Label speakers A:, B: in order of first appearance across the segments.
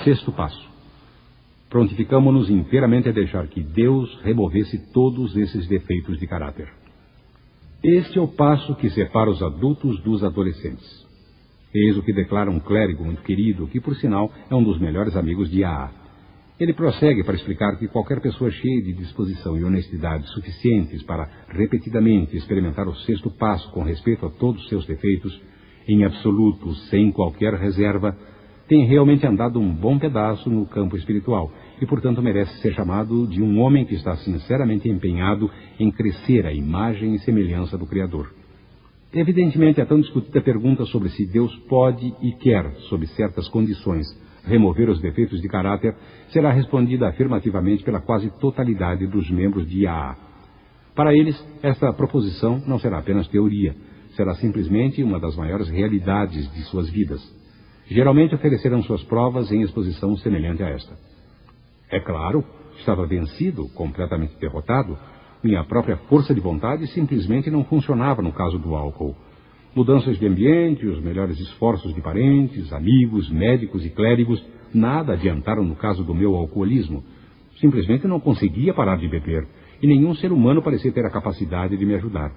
A: Sexto passo. Prontificamo-nos inteiramente a deixar que Deus removesse todos esses defeitos de caráter. Este é o passo que separa os adultos dos adolescentes. Eis o que declara um clérigo muito querido, que, por sinal, é um dos melhores amigos de A.A. Ele prossegue para explicar que qualquer pessoa cheia de disposição e honestidade suficientes para, repetidamente, experimentar o sexto passo com respeito a todos os seus defeitos, em absoluto, sem qualquer reserva, tem realmente andado um bom pedaço no campo espiritual e, portanto, merece ser chamado de um homem que está sinceramente empenhado em crescer à imagem e semelhança do Criador. Evidentemente, a tão discutida pergunta sobre se Deus pode e quer, sob certas condições, remover os defeitos de caráter, será respondida afirmativamente pela quase totalidade dos membros de A.A. Para eles, esta proposição não será apenas teoria, será simplesmente uma das maiores realidades de suas vidas. Geralmente oferecerão suas provas em exposição semelhante a esta. É claro, estava vencido, completamente derrotado. Minha própria força de vontade simplesmente não funcionava no caso do álcool. Mudanças de ambiente, os melhores esforços de parentes, amigos, médicos e clérigos, nada adiantaram no caso do meu alcoolismo. Simplesmente não conseguia parar de beber, e nenhum ser humano parecia ter a capacidade de me ajudar.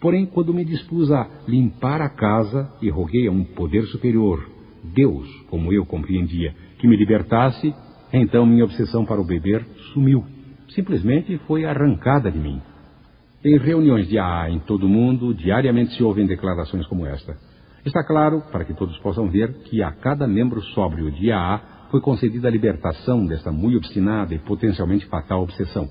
A: Porém, quando me dispus a limpar a casa e roguei a um poder superior, Deus, como eu compreendia, que me libertasse, então minha obsessão para o beber sumiu. Simplesmente foi arrancada de mim. Em reuniões de A.A. em todo o mundo, diariamente se ouvem declarações como esta. Está claro, para que todos possam ver, que a cada membro sóbrio de A.A. foi concedida a libertação desta muito obstinada e potencialmente fatal obsessão.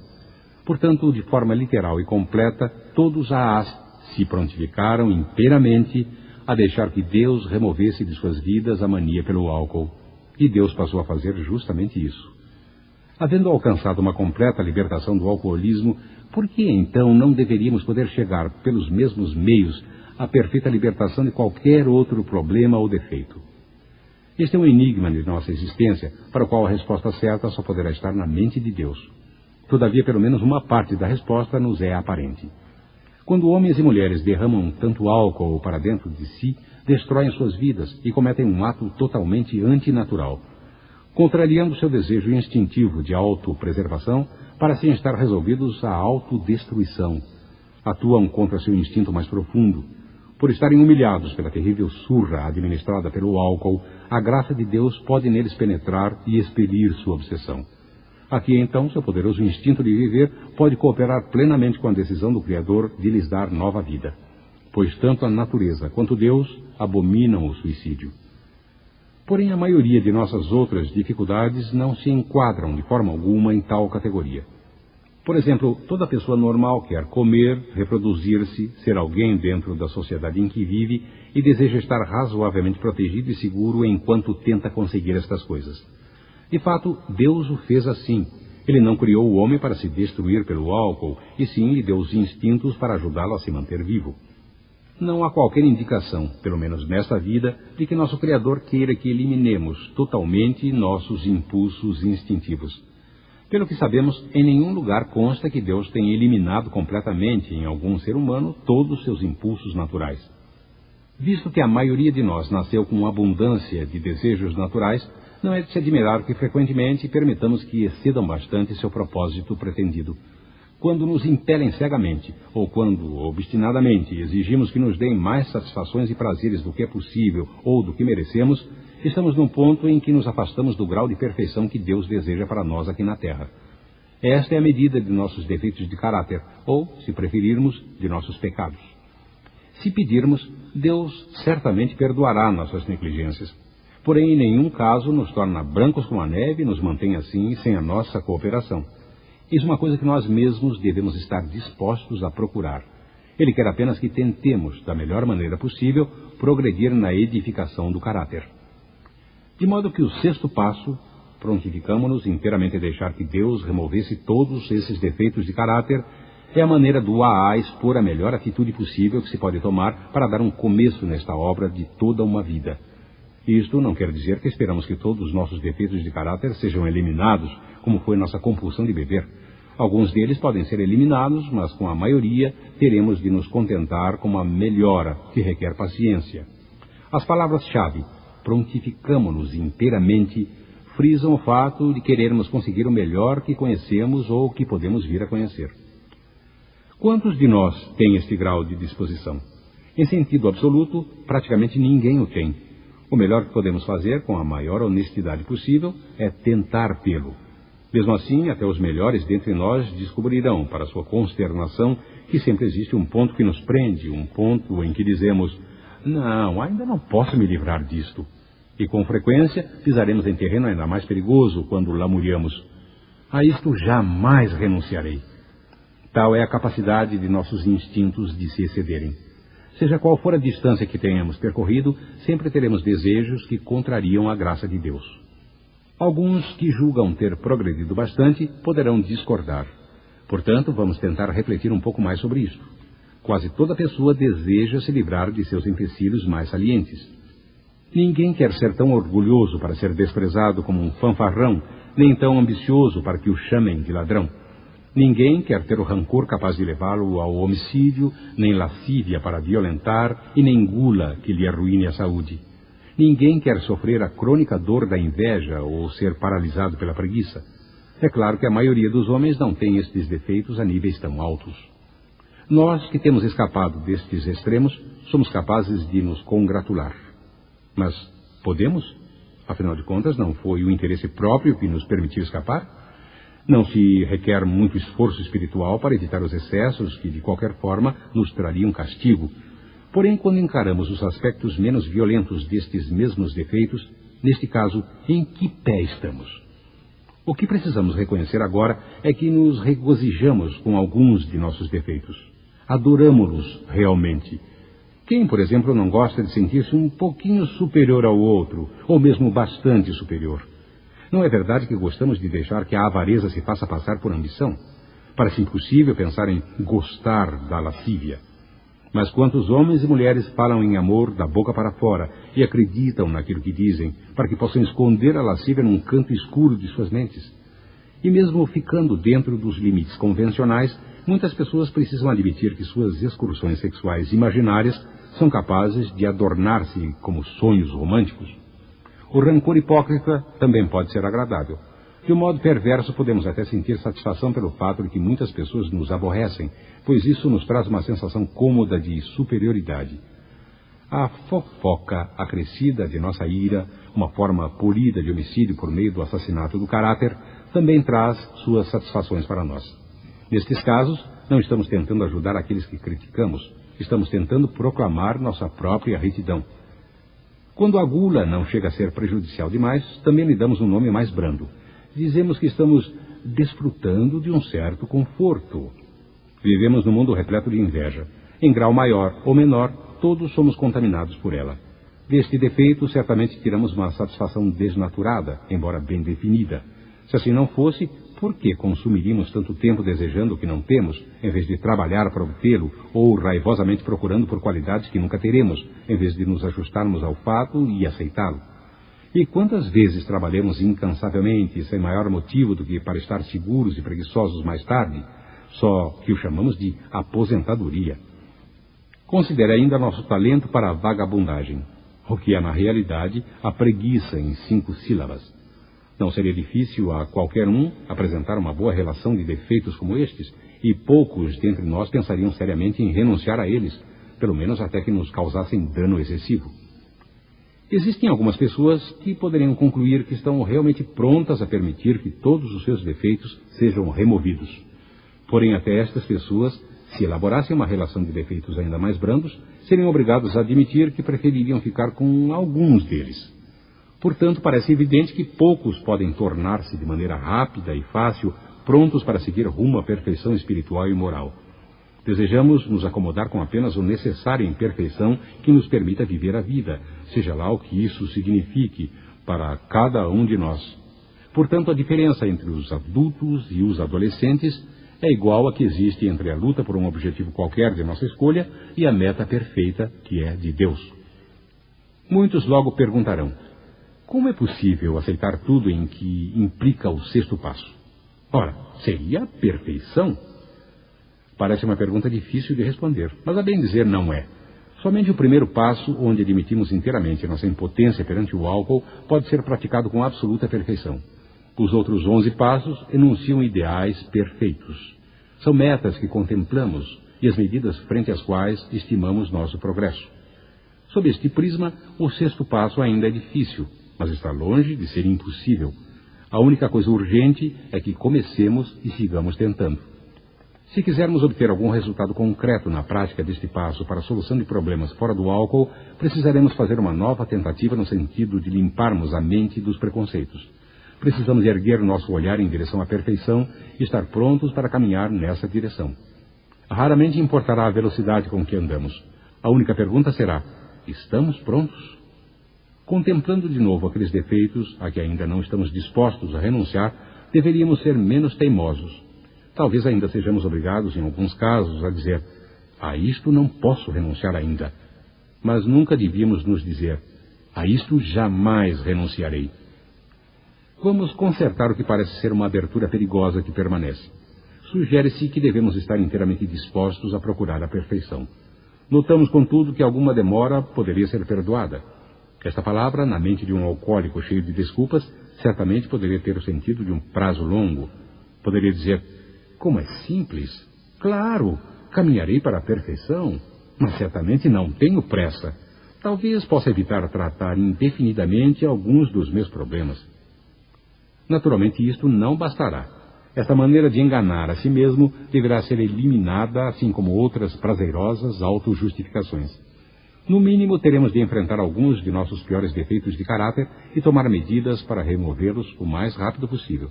A: Portanto, de forma literal e completa, todos A.A.s se prontificaram inteiramente a deixar que Deus removesse de suas vidas a mania pelo álcool. E Deus passou a fazer justamente isso. Havendo alcançado uma completa libertação do alcoolismo, por que então não deveríamos poder chegar, pelos mesmos meios, à perfeita libertação de qualquer outro problema ou defeito? Este é um enigma de nossa existência, para o qual a resposta certa só poderá estar na mente de Deus. Todavia, pelo menos uma parte da resposta nos é aparente. Quando homens e mulheres derramam tanto álcool para dentro de si, destroem suas vidas e cometem um ato totalmente antinatural, contrariando seu desejo instintivo de autopreservação para assim estar resolvidos à autodestruição. Atuam contra seu instinto mais profundo. Por estarem humilhados pela terrível surra administrada pelo álcool, a graça de Deus pode neles penetrar e expelir sua obsessão. Aqui, então, seu poderoso instinto de viver pode cooperar plenamente com a decisão do Criador de lhes dar nova vida. Pois tanto a natureza quanto Deus abominam o suicídio. Porém, a maioria de nossas outras dificuldades não se enquadram de forma alguma em tal categoria. Por exemplo, toda pessoa normal quer comer, reproduzir-se, ser alguém dentro da sociedade em que vive e deseja estar razoavelmente protegido e seguro enquanto tenta conseguir estas coisas. De fato, Deus o fez assim. Ele não criou o homem para se destruir pelo álcool, e sim lhe deu os instintos para ajudá-lo a se manter vivo. Não há qualquer indicação, pelo menos nesta vida, de que nosso Criador queira que eliminemos totalmente nossos impulsos instintivos. Pelo que sabemos, em nenhum lugar consta que Deus tenha eliminado completamente em algum ser humano todos os seus impulsos naturais. Visto que a maioria de nós nasceu com abundância de desejos naturais, não é de se admirar que frequentemente permitamos que excedam bastante seu propósito pretendido. Quando nos impelem cegamente, ou quando, obstinadamente, exigimos que nos deem mais satisfações e prazeres do que é possível ou do que merecemos, estamos num ponto em que nos afastamos do grau de perfeição que Deus deseja para nós aqui na Terra. Esta é a medida de nossos defeitos de caráter, ou, se preferirmos, de nossos pecados. Se pedirmos, Deus certamente perdoará nossas negligências. Porém, em nenhum caso nos torna brancos como a neve e nos mantém assim sem a nossa cooperação. Isso é uma coisa que nós mesmos devemos estar dispostos a procurar. Ele quer apenas que tentemos, da melhor maneira possível, progredir na edificação do caráter. De modo que o sexto passo, prontificamo-nos inteiramente a deixar que Deus removesse todos esses defeitos de caráter, é a maneira do A.A. expor a melhor atitude possível que se pode tomar para dar um começo nesta obra de toda uma vida. Isto não quer dizer que esperamos que todos os nossos defeitos de caráter sejam eliminados, como foi nossa compulsão de beber. Alguns deles podem ser eliminados, mas com a maioria teremos de nos contentar com uma melhora que requer paciência. As palavras-chave, prontificamo-nos inteiramente, frisam o fato de querermos conseguir o melhor que conhecemos ou que podemos vir a conhecer. Quantos de nós têm este grau de disposição? Em sentido absoluto, praticamente ninguém o tem. O melhor que podemos fazer, com a maior honestidade possível, é tentar tê-lo. Mesmo assim, até os melhores dentre nós descobrirão, para sua consternação, que sempre existe um ponto que nos prende, um ponto em que dizemos: não, ainda não posso me livrar disto. E com frequência pisaremos em terreno ainda mais perigoso quando lamuriamos: a isto jamais renunciarei. Tal é a capacidade de nossos instintos de se excederem. Seja qual for a distância que tenhamos percorrido, sempre teremos desejos que contrariam a graça de Deus. Alguns que julgam ter progredido bastante poderão discordar. Portanto, vamos tentar refletir um pouco mais sobre isso. Quase toda pessoa deseja se livrar de seus empecilhos mais salientes. Ninguém quer ser tão orgulhoso para ser desprezado como um fanfarrão, nem tão ambicioso para que o chamem de ladrão. Ninguém quer ter o rancor capaz de levá-lo ao homicídio, nem lascívia para violentar, e nem gula que lhe arruine a saúde. Ninguém quer sofrer a crônica dor da inveja ou ser paralisado pela preguiça. É claro que a maioria dos homens não tem estes defeitos a níveis tão altos. Nós, que temos escapado destes extremos, somos capazes de nos congratular. Mas podemos? Afinal de contas, não foi o interesse próprio que nos permitiu escapar? Não se requer muito esforço espiritual para evitar os excessos que, de qualquer forma, nos trariam castigo. Porém, quando encaramos os aspectos menos violentos destes mesmos defeitos, neste caso, em que pé estamos? O que precisamos reconhecer agora é que nos regozijamos com alguns de nossos defeitos. Adoramo-los realmente. Quem, por exemplo, não gosta de sentir-se um pouquinho superior ao outro, ou mesmo bastante superior? Não é verdade que gostamos de deixar que a avareza se faça passar por ambição? Parece impossível pensar em gostar da lascívia. Mas quantos homens e mulheres falam em amor da boca para fora e acreditam naquilo que dizem, para que possam esconder a lascívia num canto escuro de suas mentes? E mesmo ficando dentro dos limites convencionais, muitas pessoas precisam admitir que suas excursões sexuais imaginárias são capazes de adornar-se como sonhos românticos. O rancor hipócrita também pode ser agradável. De um modo perverso, podemos até sentir satisfação pelo fato de que muitas pessoas nos aborrecem, pois isso nos traz uma sensação cômoda de superioridade. A fofoca acrescida de nossa ira, uma forma polida de homicídio por meio do assassinato do caráter, também traz suas satisfações para nós. Nestes casos, não estamos tentando ajudar aqueles que criticamos, estamos tentando proclamar nossa própria retidão. Quando a gula não chega a ser prejudicial demais, também lhe damos um nome mais brando. Dizemos que estamos desfrutando de um certo conforto. Vivemos num mundo repleto de inveja. Em grau maior ou menor, todos somos contaminados por ela. Deste defeito, certamente tiramos uma satisfação desnaturada, embora bem definida. Se assim não fosse, por que consumiríamos tanto tempo desejando o que não temos, em vez de trabalhar para obtê-lo, ou raivosamente procurando por qualidades que nunca teremos, em vez de nos ajustarmos ao fato e aceitá-lo? E quantas vezes trabalhamos incansavelmente, sem maior motivo do que para estar seguros e preguiçosos mais tarde, só que o chamamos de aposentadoria? Considere ainda nosso talento para a vagabundagem, o que é, na realidade, a preguiça em 5 sílabas. Não seria difícil a qualquer um apresentar uma boa relação de defeitos como estes, e poucos dentre nós pensariam seriamente em renunciar a eles, pelo menos até que nos causassem dano excessivo. Existem algumas pessoas que poderiam concluir que estão realmente prontas a permitir que todos os seus defeitos sejam removidos. Porém, até estas pessoas, se elaborassem uma relação de defeitos ainda mais brandos, seriam obrigados a admitir que prefeririam ficar com alguns deles. Portanto, parece evidente que poucos podem tornar-se de maneira rápida e fácil prontos para seguir rumo à perfeição espiritual e moral. Desejamos nos acomodar com apenas o necessário em perfeição que nos permita viver a vida, seja lá o que isso signifique para cada um de nós. Portanto, a diferença entre os adultos e os adolescentes é igual à que existe entre a luta por um objetivo qualquer de nossa escolha e a meta perfeita, que é de Deus. Muitos logo perguntarão: como é possível aceitar tudo em que implica o 6º passo? Ora, seria a perfeição? Parece uma pergunta difícil de responder, mas a bem dizer não é. Somente o primeiro passo, onde admitimos inteiramente nossa impotência perante o álcool, pode ser praticado com absoluta perfeição. Os outros 11 passos enunciam ideais perfeitos. São metas que contemplamos e as medidas frente às quais estimamos nosso progresso. Sob este prisma, o sexto passo ainda é difícil, mas está longe de ser impossível. A única coisa urgente é que comecemos e sigamos tentando. Se quisermos obter algum resultado concreto na prática deste passo para a solução de problemas fora do álcool, precisaremos fazer uma nova tentativa no sentido de limparmos a mente dos preconceitos. Precisamos erguer nosso olhar em direção à perfeição e estar prontos para caminhar nessa direção. Raramente importará a velocidade com que andamos. A única pergunta será: estamos prontos? Contemplando de novo aqueles defeitos a que ainda não estamos dispostos a renunciar, deveríamos ser menos teimosos. Talvez ainda sejamos obrigados, em alguns casos, a dizer: a isto não posso renunciar ainda. Mas nunca devíamos nos dizer: a isto jamais renunciarei. Vamos consertar o que parece ser uma abertura perigosa que permanece. Sugere-se que devemos estar inteiramente dispostos a procurar a perfeição. Notamos, contudo, que alguma demora poderia ser perdoada. Esta palavra, na mente de um alcoólico cheio de desculpas, certamente poderia ter o sentido de um prazo longo. Poderia dizer: como é simples! Claro, caminharei para a perfeição, mas certamente não tenho pressa. Talvez possa evitar tratar indefinidamente alguns dos meus problemas. Naturalmente, isto não bastará. Esta maneira de enganar a si mesmo deverá ser eliminada, assim como outras prazerosas autojustificações. No mínimo, teremos de enfrentar alguns de nossos piores defeitos de caráter e tomar medidas para removê-los o mais rápido possível.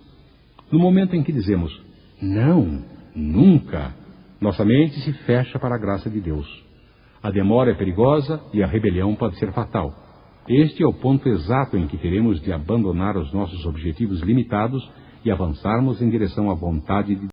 A: No momento em que dizemos: não, nunca, nossa mente se fecha para a graça de Deus. A demora é perigosa e a rebelião pode ser fatal. Este é o ponto exato em que teremos de abandonar os nossos objetivos limitados e avançarmos em direção à vontade de